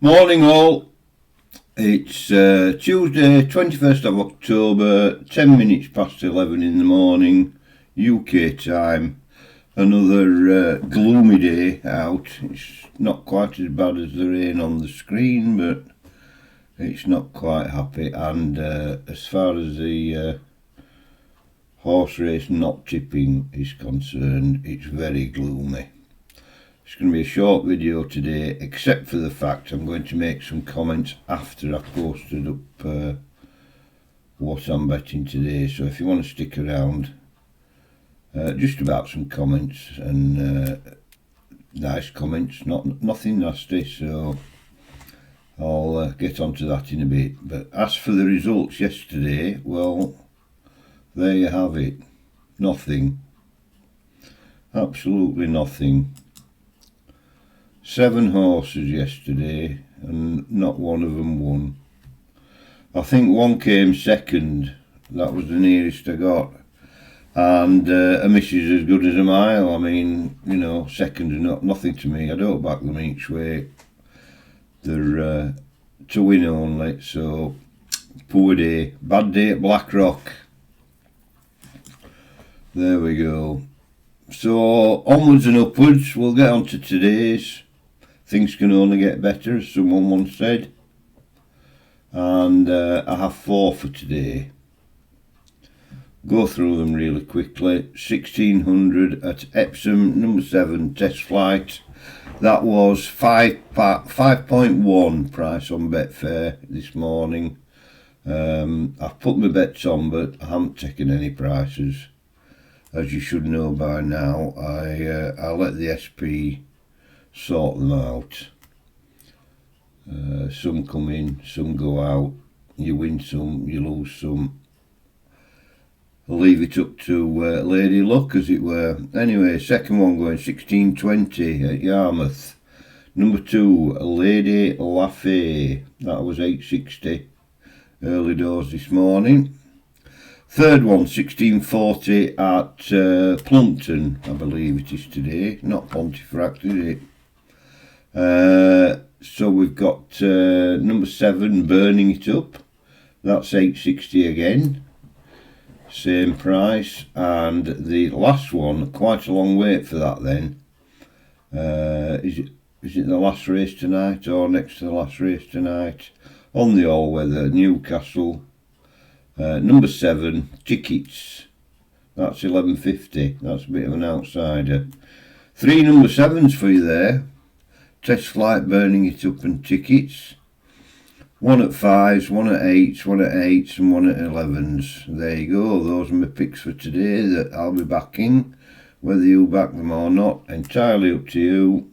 Morning all, it's Tuesday 21st of October, 10 minutes past 11 in the morning, UK time. Another gloomy day out. It's not quite as bad as the rain on the screen, but it's not quite happy. And as far as the horse race not tipping is concerned, it's very gloomy. It's going to be a short video today, except for the fact I'm going to make some comments after I've posted up what I'm betting today. So if you want to stick around, just about some comments and nice comments, nothing nasty. So I'll get onto that in a bit. But as for the results yesterday, well, there you have it. Nothing. Absolutely nothing. 7 horses yesterday and not one of them won. I think one came second, that was the nearest I got, and a miss is as good as a mile. I mean, you know, second is nothing to me. I don't back them each way. They're to win only, so poor day. Bad day at Blackrock. There we go. So onwards and upwards, we'll get on to today's. Things can only get better, as someone once said. And I have 4 for today. Go through them really quickly. 1600 at Epsom, number 7, test flight. That was 5.1 price on Betfair this morning. I've put my bets on, but I haven't taken any prices. As you should know by now, I let the SP sort them out. Some come in, some go out. You win some, you lose some. I'll leave it up to Lady Luck, as it were. Anyway, second one going 1620 at Yarmouth. Number 2, Lady Lafay. That was 860. Early doors this morning. Third one, 1640 at Plumpton, I believe it is today. Not Pontefract, is it? So we've got number 7, Burning It Up. That's 860 again. Same price. And the last one, quite a long wait for that then. Is it the last race tonight or next to the last race tonight? On the all-weather, Newcastle. Number 7, Tickets. That's 1150. That's a bit of an outsider. 3 number 7s for you there. Test flight, Burning It Up and Tickets. 1 at 5s, 1 at 8s, 1 at 8s and 1 at 11s. There you go. Those are my picks for today that I'll be backing. Whether you back them or not, entirely up to you.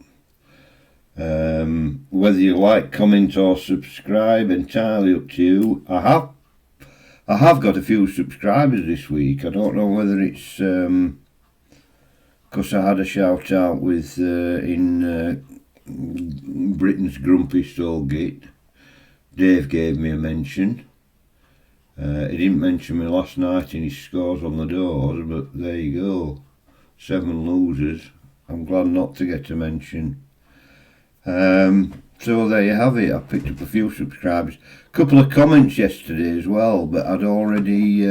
Whether you like, comment or subscribe, entirely up to you. I have got a few subscribers this week. I don't know whether it's because I had a shout out with in Britain's Grumpy Soulgate. Dave gave me a mention. He didn't mention me last night in his scores on the doors, but there you go. 7 losers. I'm glad not to get a mention. So there you have it. I picked up a few subscribers. A couple of comments yesterday as well, but I'd already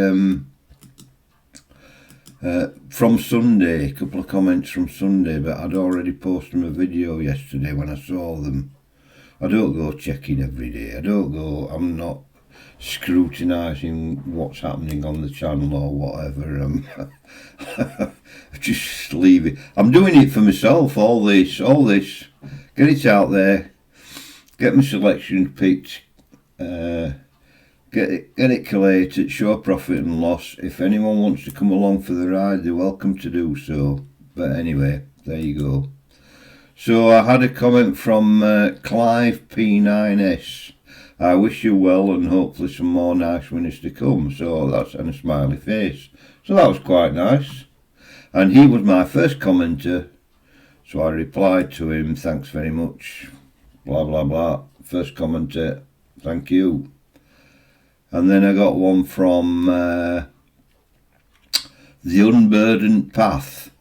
from Sunday, a couple of comments from Sunday, but I'd already posted them a video yesterday when I saw them. I don't go checking every day. I'm not scrutinising what's happening on the channel or whatever. I just leave it. I'm doing it for myself, all this. Get it out there. Get my selection picked. Get it collated, show profit and loss. If anyone wants to come along for the ride, they're welcome to do so. But anyway, there you go. So I had a comment from Clive P9S. I wish you well and hopefully some more nice winners to come. So that's and a smiley face. So that was quite nice. And he was my first commenter. So I replied to him, thanks very much. Blah, blah, blah. First commenter, thank you. And then I got one from The Unburdened Path.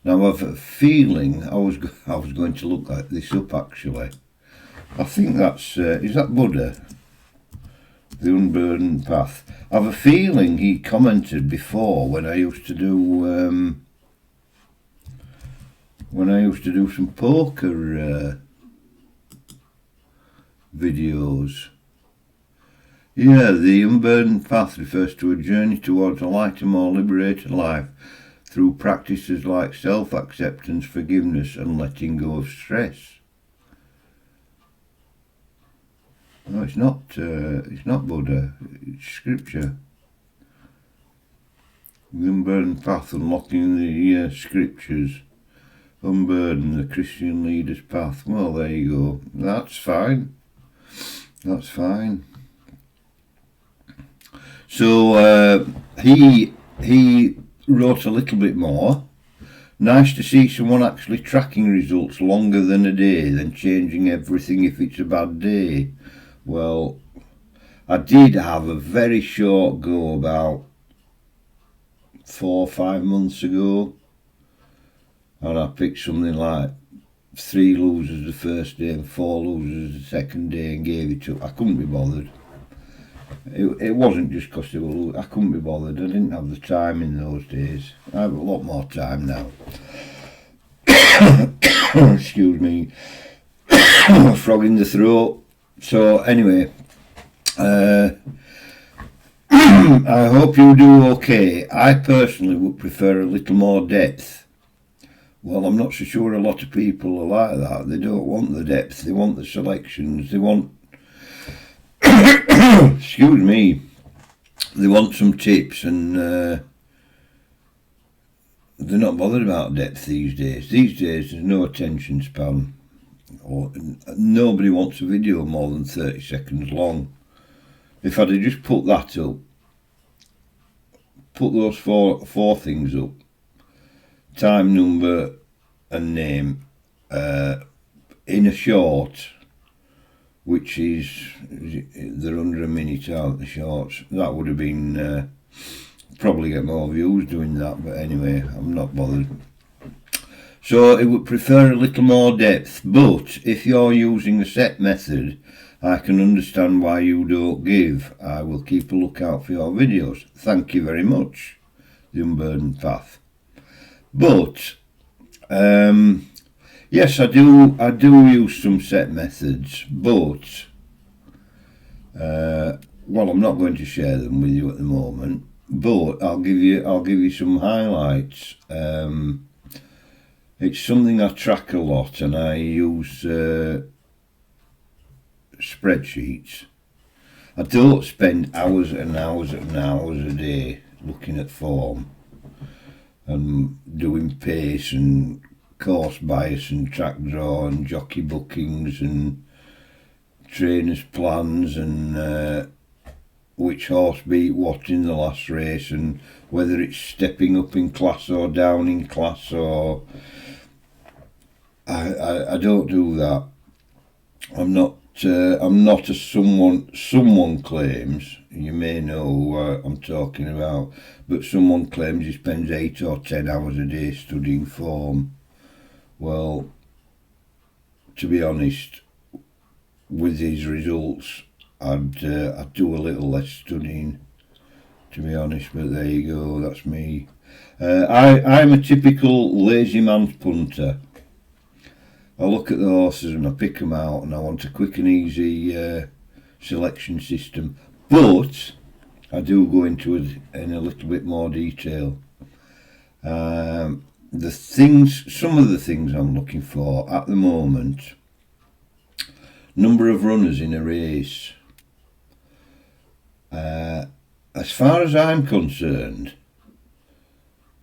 Now I've a feeling I was going to look this up actually. I think that's, is that Buddha? The Unburdened Path. I have a feeling he commented before when I used to do some poker videos. Yeah, the Unburdened Path refers to a journey towards a lighter, more liberated life through practices like self-acceptance, forgiveness and letting go of stress. No, it's not Buddha, it's scripture. The Unburdened Path, unlocking the scriptures. Unburden, the Christian leader's path. Well, there you go. That's fine. That's fine. So he wrote a little bit more. Nice to see someone actually tracking results longer than a day, then changing everything if it's a bad day. Well, I did have a very short go about 4 or 5 months ago, and I picked something like 3 losers the first day and 4 losers the second day and gave it up. I couldn't be bothered. It wasn't just because they were, I couldn't be bothered. I didn't have the time in those days. I have a lot more time now. Excuse me. Frog in the throat. So anyway, I hope you do okay. I personally would prefer a little more depth. Well, I'm not so sure a lot of people are like that. They don't want the depth. They want the selections. They want excuse me, they want some tips, and they're not bothered about depth these days. These days there's no attention span, or nobody wants a video more than 30 seconds long. If I'd have just put that up, put those four things up, time, number and name, in a short, which is, they're under a minute, aren't the shorts? That would have been, probably get more views doing that, but anyway, I'm not bothered. So it would prefer a little more depth, but if you're using a set method, I can understand why you don't give. I will keep a lookout for your videos. Thank you very much, the Unburdened Path. But, yes, I do use some set methods, but well, I'm not going to share them with you at the moment, but I'll give you some highlights. It's something I track a lot, and I use spreadsheets. I don't spend hours and hours and hours a day looking at form and doing pace and course bias and track draw and jockey bookings and trainers plans and which horse beat what in the last race and whether it's stepping up in class or down in class, or I don't do that. I'm not as someone claims. You may know who I'm talking about, but someone claims he spends 8 or 10 hours a day studying form. Well, to be honest, with these results, I'd do a little less studying, to be honest, but there you go, that's me. I'm a typical lazy man's punter. I look at the horses and I pick them out, and I want a quick and easy selection system, but I do go into it in a little bit more detail. Some of the things I'm looking for at the moment: number of runners in a race. As far as I'm concerned,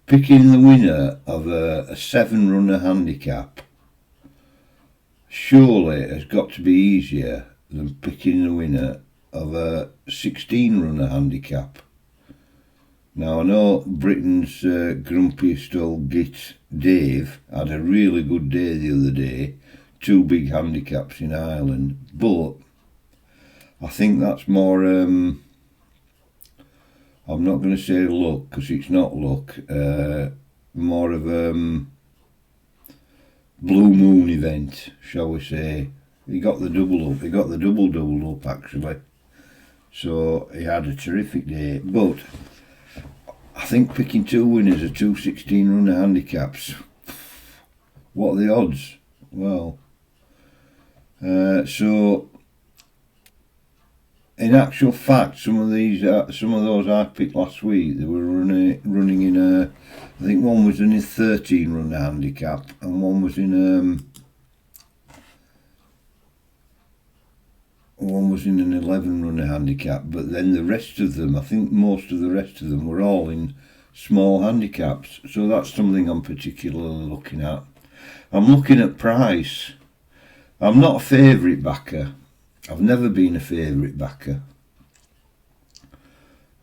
picking the winner of a 7-runner handicap surely has got to be easier than picking the winner of a 16-runner handicap. Now, I know Britain's grumpiest old git, Dave, had a really good day the other day, 2 big handicaps in Ireland, but I think that's more, I'm not going to say luck, because it's not luck, more of blue moon event, shall we say. He got the double up. He got the double up actually. So he had a terrific day. But I think picking 2 winners of 2 16-runner handicaps. What are the odds? Well, so in actual fact, some of those I picked last week, they were running in a. I think one was in a 13-runner handicap, and one was in an 11-runner handicap. But then the rest of them, I think most of the rest of them were all in small handicaps. So that's something I'm particularly looking at. I'm looking at price. I'm not a favourite backer. I've never been a favourite backer.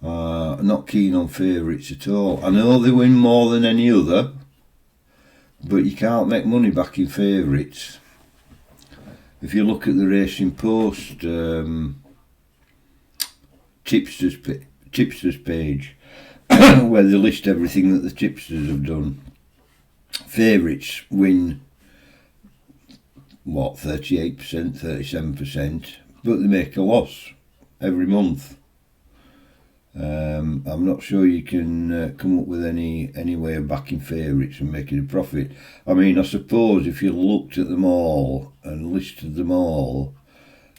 Not keen on favourites at all. I know they win more than any other, but you can't make money backing favourites. If you look at the Racing Post tipsters page, where they list everything that the tipsters have done, favourites win, what, 38%, 37%, but they make a loss every month. I'm not sure you can come up with any way of backing favourites and making a profit. I mean, I suppose if you looked at them all and listed them all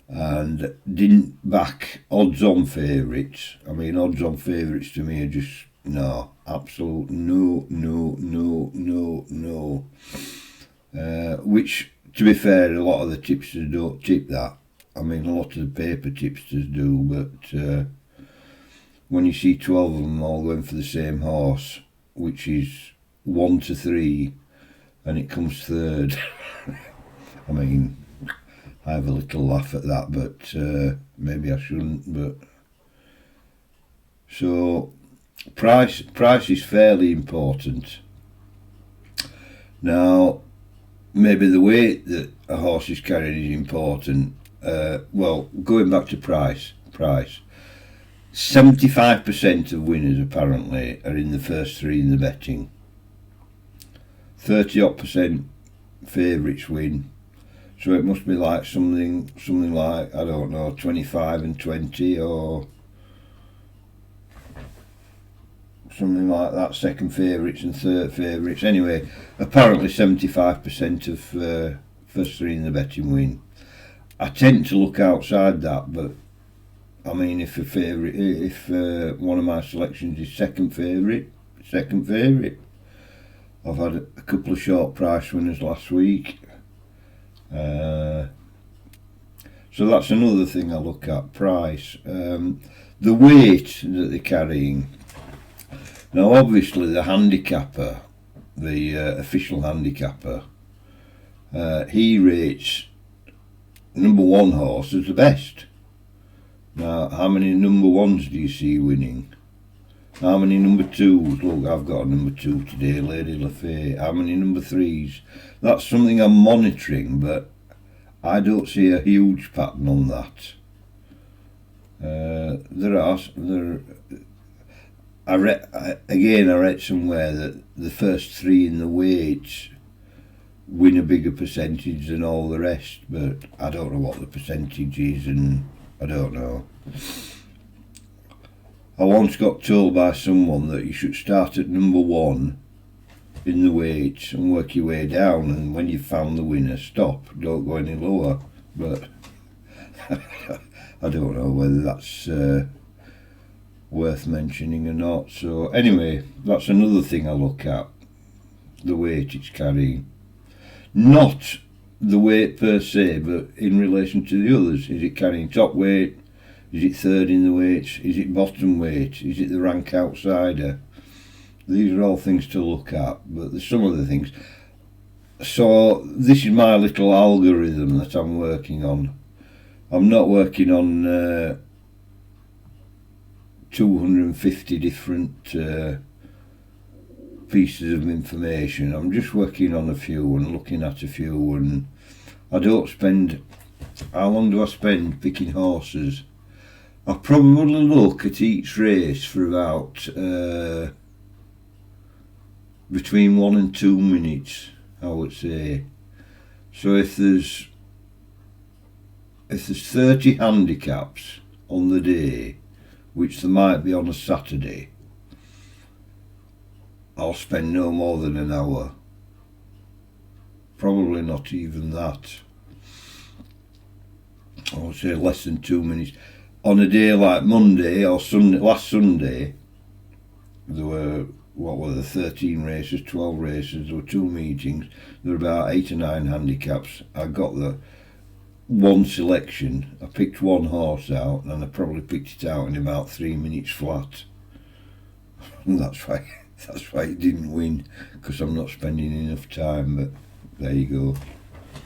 and didn't back odds-on favourites, I mean, odds-on favourites to me are just, no, absolute no. Which, to be fair, a lot of the tipsters don't tip that. I mean, a lot of the paper tipsters do, but when you see 12 of them all going for the same horse, which is 1 to 3, and it comes third, I mean, I have a little laugh at that, but maybe I shouldn't. But so price is fairly important. Now, maybe the weight that a horse is carrying is important. Well, going back to price. 75% of winners apparently are in the first 3 in the betting. 30% favourites win. So it must be like something like, I don't know, 25 and 20 or something like that, second favourites and third favourites. Anyway, apparently 75% of first 3 in the betting win. I tend to look outside that, but I mean, if one of my selections is second favourite. I've had a couple of short price winners last week. So that's another thing I look at, price. The weight that they're carrying. Now, obviously, the handicapper, the official handicapper, he rates number 1 horse as the best. Now, how many number 1s do you see winning? How many number 2s? Look, I've got a number 2 today, Lady Lafay. How many number 3s? That's something I'm monitoring, but I don't see a huge pattern on that. I read somewhere that the first 3 in the weights win a bigger percentage than all the rest, but I don't know what the percentage is, and I don't know. I once got told by someone that you should start at number 1 in the weights and work your way down, and when you've found the winner, stop, don't go any lower. But I don't know whether that's worth mentioning or not. So anyway, that's another thing I look at, the weight it's carrying. Not the weight per se, but in relation to the others. Is it carrying top weight? Is it third in the weights? Is it bottom weight? Is it the rank outsider? These are all things to look at, but there's some other things. So this is my little algorithm that I'm working on. I'm not working on 250 different pieces of information. I'm just working on a few and looking at a few, and I don't spend. How long do I spend picking horses? I probably look at each race for about between 1 and 2 minutes, I would say. So if there's if there's 30 handicaps on the day, which there might be on a Saturday, I'll spend no more than an hour. Probably not even that. I would say less than 2 minutes. On a day like Monday or Sunday, last Sunday, there were, what were there, 13 races, 12 races, there were 2 meetings, there were about 8 or 9 handicaps. I got the one selection, I picked one horse out, and I probably picked it out in about 3 minutes flat. And that's why it didn't win, because I'm not spending enough time, but there you go.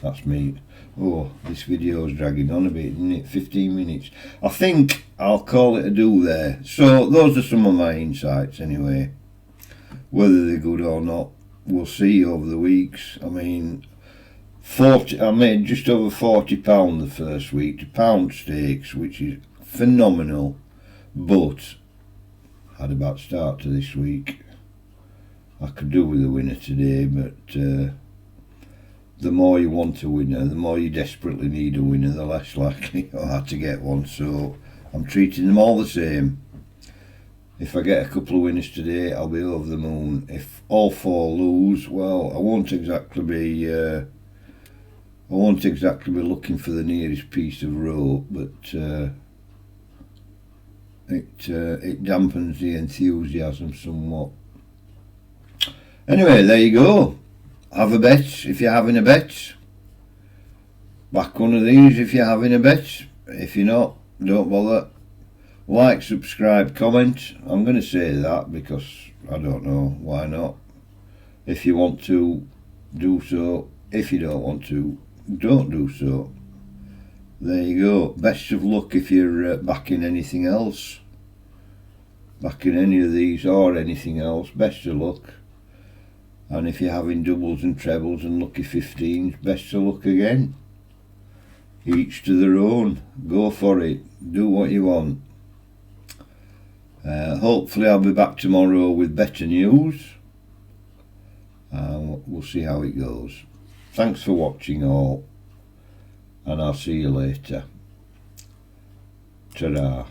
That's me. Oh, this video's dragging on a bit, isn't it? 15 minutes. I think I'll call it a do there. So those are some of my insights anyway. Whether they're good or not, we'll see over the weeks. I mean, I made just over £40 the first week to pound stakes, which is phenomenal. But had a bad start to this week. I could do with a winner today, but the more you want a winner, the more you desperately need a winner, the less likely you are to get one. So I'm treating them all the same. If I get a couple of winners today, I'll be over the moon. If all 4 lose, well, I won't exactly be looking for the nearest piece of rope, but it dampens the enthusiasm somewhat. Anyway, there you go. Have a bet if you're having a bet. Back one of these if you're having a bet. If you're not, don't bother. Like, subscribe, comment. I'm going to say that because I don't know, why not? If you want to, do so. If you don't want to, don't do so. There you go. Best of luck if you're backing anything else. Backing any of these or anything else. Best of luck. And if you're having doubles and trebles and lucky 15s, best of luck again. Each to their own. Go for it. Do what you want. Hopefully I'll be back tomorrow with better news. We'll see how it goes. Thanks for watching all. And I'll see you later. Ta-da.